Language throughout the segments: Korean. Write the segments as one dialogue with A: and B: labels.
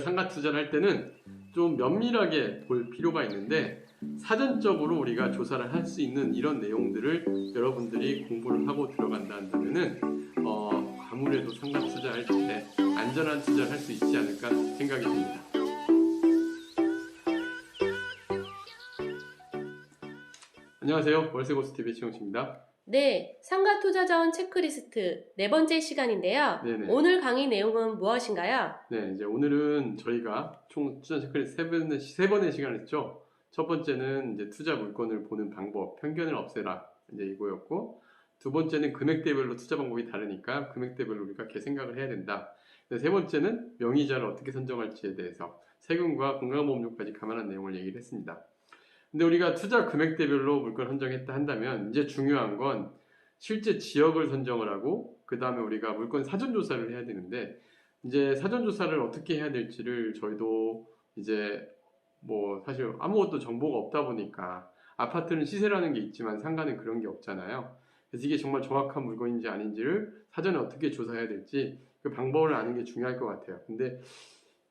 A: 상가 투자를 할 때는 좀 면밀하게 볼 필요가 있는데 사전적으로 우리가 조사를 할 수 있는 이런 내용들을 여러분들이 공부를 하고 들어간다 한다면은 아무래도 상가 투자할 때 안전한 투자를 할 수 있지 않을까 생각이 듭니다. 안녕하세요. 월세고스TV 최영식입니다.
B: 네, 상가 투자 자원 체크리스트 네 번째 시간인데요.
A: 네네.
B: 오늘 강의 내용은 무엇인가요?
A: 네, 이제 오늘은 저희가 총 투자 체크리스트 세 번의 시간을 했죠. 첫 번째는 이제 투자 물건을 보는 방법, 편견을 없애라 이제 이거였고, 두 번째는 금액대별로 투자 방법이 다르니까 금액대별로 우리가 이렇게 생각을 해야 된다. 세 번째는 명의자를 어떻게 선정할지에 대해서 세금과 건강보험료까지 감안한 내용을 얘기를 했습니다. 근데 우리가 투자 금액대별로 물건 선정했다 한다면 이제 중요한 건 실제 지역을 선정을 하고 그 다음에 우리가 물건 사전조사를 해야 되는데 이제 사전조사를 어떻게 해야 될지를 저희도 이제 뭐 사실 아무것도 정보가 없다 보니까 아파트는 시세라는 게 있지만 상가는 그런 게 없잖아요. 그래서 이게 정말 정확한 물건인지 아닌지를 사전에 어떻게 조사해야 될지 그 방법을 아는 게 중요할 것 같아요. 근데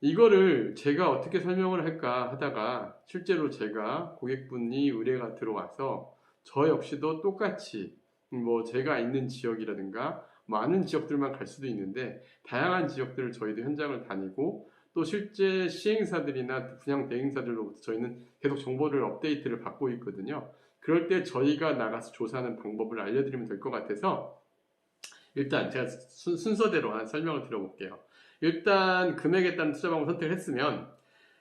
A: 이거를 제가 어떻게 설명을 할까 하다가 실제로 제가 고객분이 의뢰가 들어와서 저 역시도 똑같이 뭐 제가 있는 지역이라든가 많은 지역들만 갈 수도 있는데 다양한 지역들을 저희도 현장을 다니고 또 실제 시행사들이나 분양 대행사들로부터 저희는 계속 정보를 업데이트를 받고 있거든요. 그럴 때 저희가 나가서 조사하는 방법을 알려드리면 될 것 같아서 일단 제가 순서대로 하나 설명을 드려볼게요. 일단 금액에 따른 투자 방법 선택을 했으면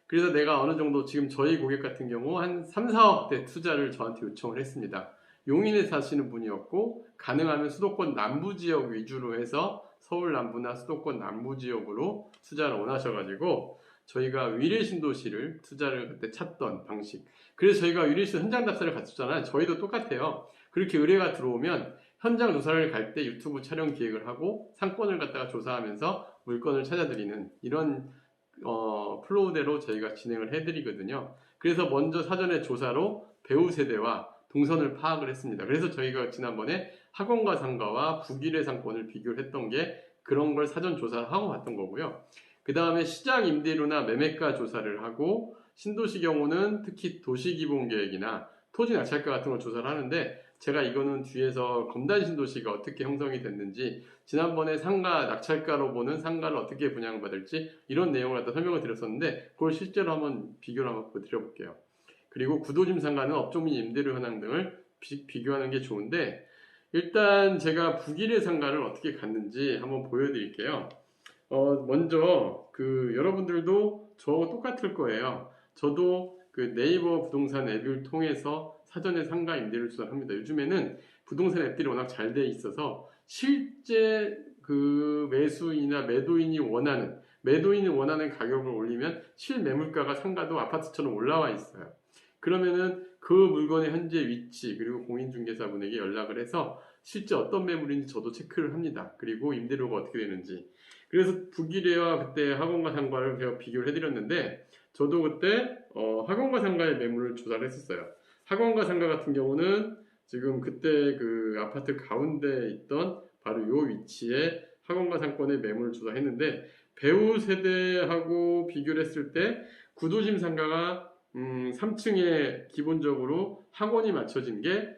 A: 그래서 내가 어느 정도 지금 저희 고객 같은 경우 한 3, 4억대 투자를 저한테 요청을 했습니다. 용인에 사시는 분이었고 가능하면 수도권 남부 지역 위주로 해서 서울 남부나 수도권 남부 지역으로 투자를 원하셔가지고 저희가 위례신도시를 투자를 그때 찾던 방식. 그래서 저희가 위례신 현장 답사를 갔었잖아요. 저희도 똑같아요. 그렇게 의뢰가 들어오면 현장 조사를 갈 때 유튜브 촬영 기획을 하고 상권을 갖다가 조사하면서 물건을 찾아드리는 이런 플로우대로 저희가 진행을 해드리거든요. 그래서 먼저 사전에 조사로 배우 세대와 동선을 파악을 했습니다. 그래서 저희가 지난번에 학원과 상가와 북일의 상권을 비교를 했던 게 그런 걸 사전 조사를 하고 봤던 거고요. 그 다음에 시장 임대료나 매매가 조사를 하고 신도시 경우는 특히 도시기본계획이나 토지 낙찰가 같은 걸 조사를 하는데 제가 이거는 뒤에서 검단 신도시가 어떻게 형성이 됐는지 지난번에 상가 낙찰가로 보는 상가를 어떻게 분양받을지 이런 내용을 갖다 설명을 드렸었는데 그걸 실제로 한번 비교를 한번 드려볼게요. 그리고 구도심 상가는 업종 및 임대료 현황 등을 비교하는 게 좋은데 일단 제가 북일의 상가를 어떻게 갔는지 한번 보여드릴게요. 먼저 여러분들도 저하고 똑같을 거예요. 저도 그 네이버 부동산 앱을 통해서 사전에 상가 임대를 조사합니다. 요즘에는 부동산 앱들이 워낙 잘 돼 있어서 실제 그 매수인이나 매도인이 원하는 가격을 올리면 실매물가가 상가도 아파트처럼 올라와 있어요. 그러면은 그 물건의 현재 위치 그리고 공인중개사분에게 연락을 해서 실제 어떤 매물인지 저도 체크를 합니다. 그리고 임대료가 어떻게 되는지. 그래서 북일회와 그때 학원과 상가를 제가 비교를 해드렸는데 저도 그때 학원과 상가의 매물을 조사를 했었어요. 학원과 상가 같은 경우는 지금 그때 그 아파트 가운데 있던 바로 요 위치에 학원과 상권의 매물을 조사했는데 배우 세대하고 비교를 했을 때 구도심 상가가 3층에 기본적으로 학원이 맞춰진 게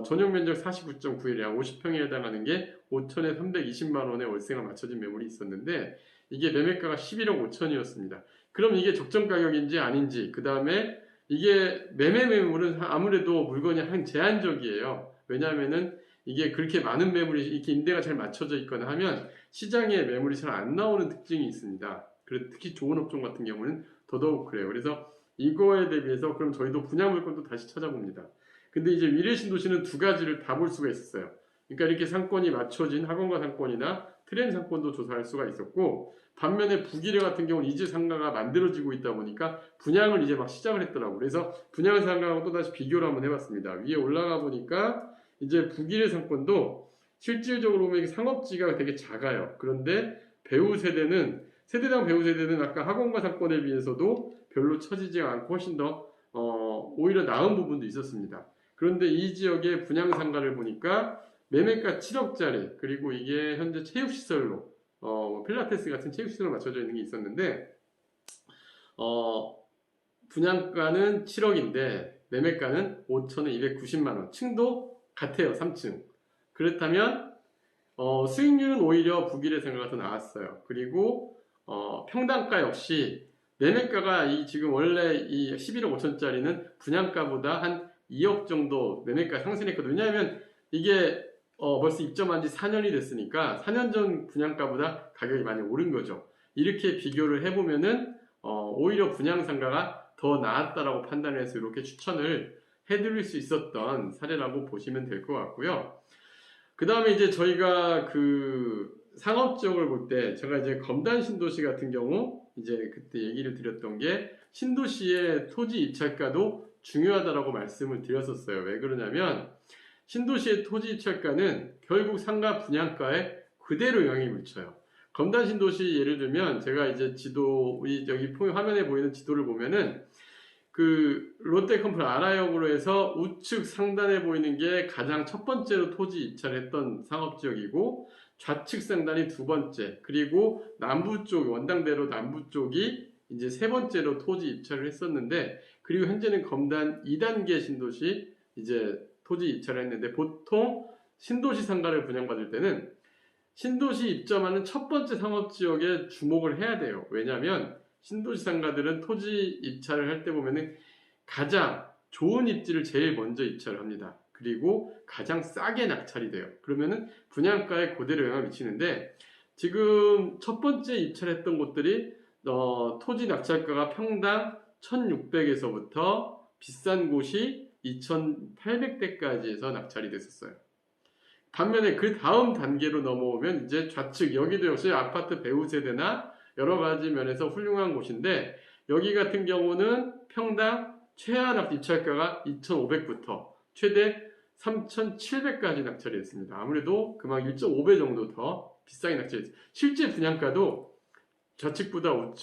A: 전용 면적 49.9일 약 50평에 해당하는 게 5천에 320만 원의 월세가 맞춰진 매물이 있었는데 이게 매매가가 11억 5천이었습니다. 그럼 이게 적정 가격인지 아닌지 그 다음에 이게 매물은 아무래도 물건이 한 제한적이에요. 왜냐하면은 이게 그렇게 많은 매물이 이렇게 임대가 잘 맞춰져 있거나 하면 시장에 매물이 잘 안 나오는 특징이 있습니다. 특히 좋은 업종 같은 경우는 더더욱 그래요. 그래서 이거에 대비해서 그럼 저희도 분양 물건도 다시 찾아봅니다. 근데 이제 위례신도시는 두 가지를 다 볼 수가 있었어요. 그러니까 이렇게 상권이 맞춰진 학원과 상권이나 트렌 상권도 조사할 수가 있었고 반면에 북일회 같은 경우는 이제 상가가 만들어지고 있다 보니까 분양을 이제 막 시작을 했더라고요. 그래서 분양 상가하고 또다시 비교를 한번 해봤습니다. 위에 올라가 보니까 이제 북일회 상권도 실질적으로 보면 상업지가 되게 작아요. 그런데 세대당 배우 세대는 아까 학원과 상권에 비해서도 별로 처지지 않고 훨씬 더 오히려 나은 부분도 있었습니다. 그런데 이 지역의 분양 상가를 보니까 매매가 7억짜리 그리고 이게 현재 체육시설로 필라테스 같은 체육시설로 맞춰져 있는 게 있었는데 분양가는 7억인데 매매가는 5,290만 원. 층도 같아요. 3층. 그렇다면 수익률은 오히려 북일의 생각이 더 나왔어요. 그리고 평당가 역시 매매가가 지금 원래 이 11억 5천짜리는 분양가보다 한 2억 정도 매매가 상승했거든요. 왜냐하면 이게 벌써 입점한 지 4년이 됐으니까 4년 전 분양가보다 가격이 많이 오른 거죠. 이렇게 비교를 해보면은 오히려 분양상가가 더 나았다라고 판단해서 이렇게 추천을 해드릴 수 있었던 사례라고 보시면 될 것 같고요. 그 다음에 이제 저희가 그 상업 지역을 볼 때 제가 이제 검단 신도시 같은 경우 이제 그때 얘기를 드렸던 게 신도시의 토지 입찰가도 중요하다라고 말씀을 드렸었어요. 왜 그러냐면 신도시의 토지 입찰가는 결국 상가 분양가에 그대로 영향을 미쳐요. 검단 신도시 예를 들면 제가 이제 지도 여기 화면에 보이는 지도를 보면은 그 롯데컴플 아라역으로 해서 우측 상단에 보이는 게 가장 첫 번째로 토지 입찰했던 상업지역이고 좌측 상단이 두 번째, 그리고 남부 쪽 원당대로 남부 쪽이 이제 세 번째로 토지 입찰을 했었는데, 그리고 현재는 검단 2단계 신도시 이제 토지 입찰을 했는데, 보통 신도시 상가를 분양받을 때는 신도시 입점하는 첫 번째 상업지역에 주목을 해야 돼요. 왜냐하면 신도시 상가들은 토지 입찰을 할 때 보면은 가장 좋은 입지를 제일 먼저 입찰을 합니다. 그리고 가장 싸게 낙찰이 돼요. 그러면은 분양가에 그대로 영향을 미치는데, 지금 첫 번째 입찰했던 곳들이 토지 낙찰가가 평당 1,600에서부터 비싼 곳이 2,800대까지 해서 낙찰이 됐었어요. 반면에 그 다음 단계로 넘어오면 이제 좌측, 여기도 역시 아파트 배우 세대나 여러 가지 면에서 훌륭한 곳인데, 여기 같은 경우는 평당 최하 입찰가가 2,500부터 최대 3,700까지 낙찰이 됐습니다. 아무래도 그만 1.5배 정도 더 비싸게 낙찰이 됐어요. 실제 분양가도 좌측보다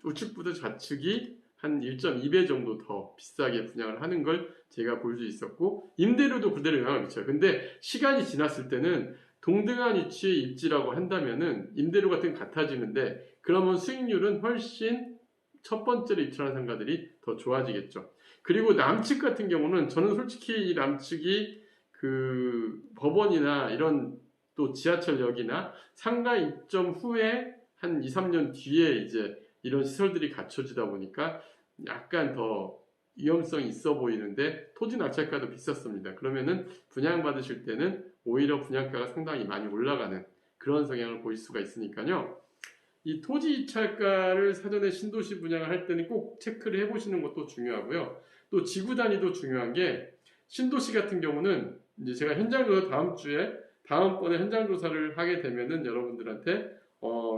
A: 우측보다 좌측이 한 1.2배 정도 더 비싸게 분양을 하는 걸 제가 볼 수 있었고, 임대료도 그대로 영향을 미쳐요. 근데 시간이 지났을 때는 동등한 위치의 입지라고 한다면은 임대료 같은 게 같아지는데, 그러면 수익률은 훨씬 첫 번째로 입찰한 상가들이 더 좋아지겠죠. 그리고 남측 같은 경우는 저는 솔직히 이 남측이 그 법원이나 이런 또 지하철역이나 상가 입점 후에 한 2, 3년 뒤에 이제 이런 시설들이 갖춰지다 보니까 약간 더 위험성이 있어 보이는데 토지 낙찰가도 비쌌습니다. 그러면은 분양받으실 때는 오히려 분양가가 상당히 많이 올라가는 그런 성향을 보일 수가 있으니까요. 이 토지 입찰가를 사전에 신도시 분양을 할 때는 꼭 체크를 해보시는 것도 중요하고요. 또 지구 단위도 중요한 게, 신도시 같은 경우는 이제 제가 현장조사 다음번에 현장조사를 하게 되면은 여러분들한테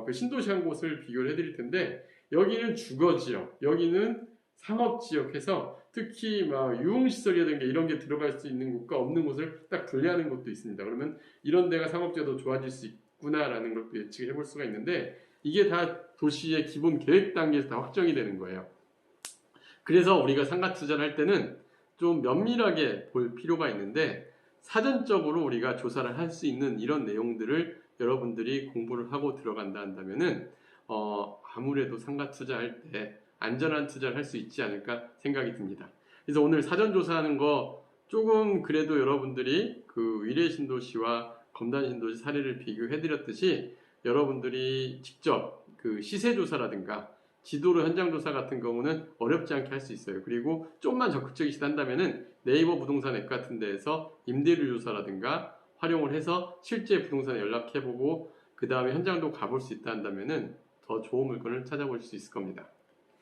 A: 그 신도시 한 곳을 비교를 해드릴 텐데, 여기는 주거지역, 여기는 상업지역 해서 특히 막 유흥시설이라든가 이런 게 들어갈 수 있는 곳과 없는 곳을 딱 분리하는 곳도 있습니다. 그러면 이런 데가 상업지가 더 좋아질 수 있구나라는 걸 또 예측을 해볼 수가 있는데, 이게 다 도시의 기본 계획 단계에서 다 확정이 되는 거예요. 그래서 우리가 상가 투자를 할 때는 좀 면밀하게 볼 필요가 있는데, 사전적으로 우리가 조사를 할 수 있는 이런 내용들을 여러분들이 공부를 하고 들어간다 한다면은 아무래도 상가 투자할 때 안전한 투자를 할 수 있지 않을까 생각이 듭니다. 그래서 오늘 사전 조사하는 거 조금 그래도 여러분들이 그 위례 신도시와 검단 신도시 사례를 비교해 드렸듯이 여러분들이 직접 그 시세 조사라든가 지도로 현장 조사 같은 경우는 어렵지 않게 할 수 있어요. 그리고 좀만 적극적이시다 한다면은 네이버 부동산 앱 같은 데에서 임대료 조사라든가 활용을 해서 실제 부동산에 연락해보고 그 다음에 현장도 가볼 수 있다 한다면은 더 좋은 물건을 찾아볼 수 있을 겁니다.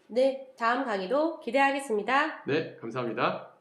B: 네, 다음 강의도 기대하겠습니다.
A: 네, 감사합니다.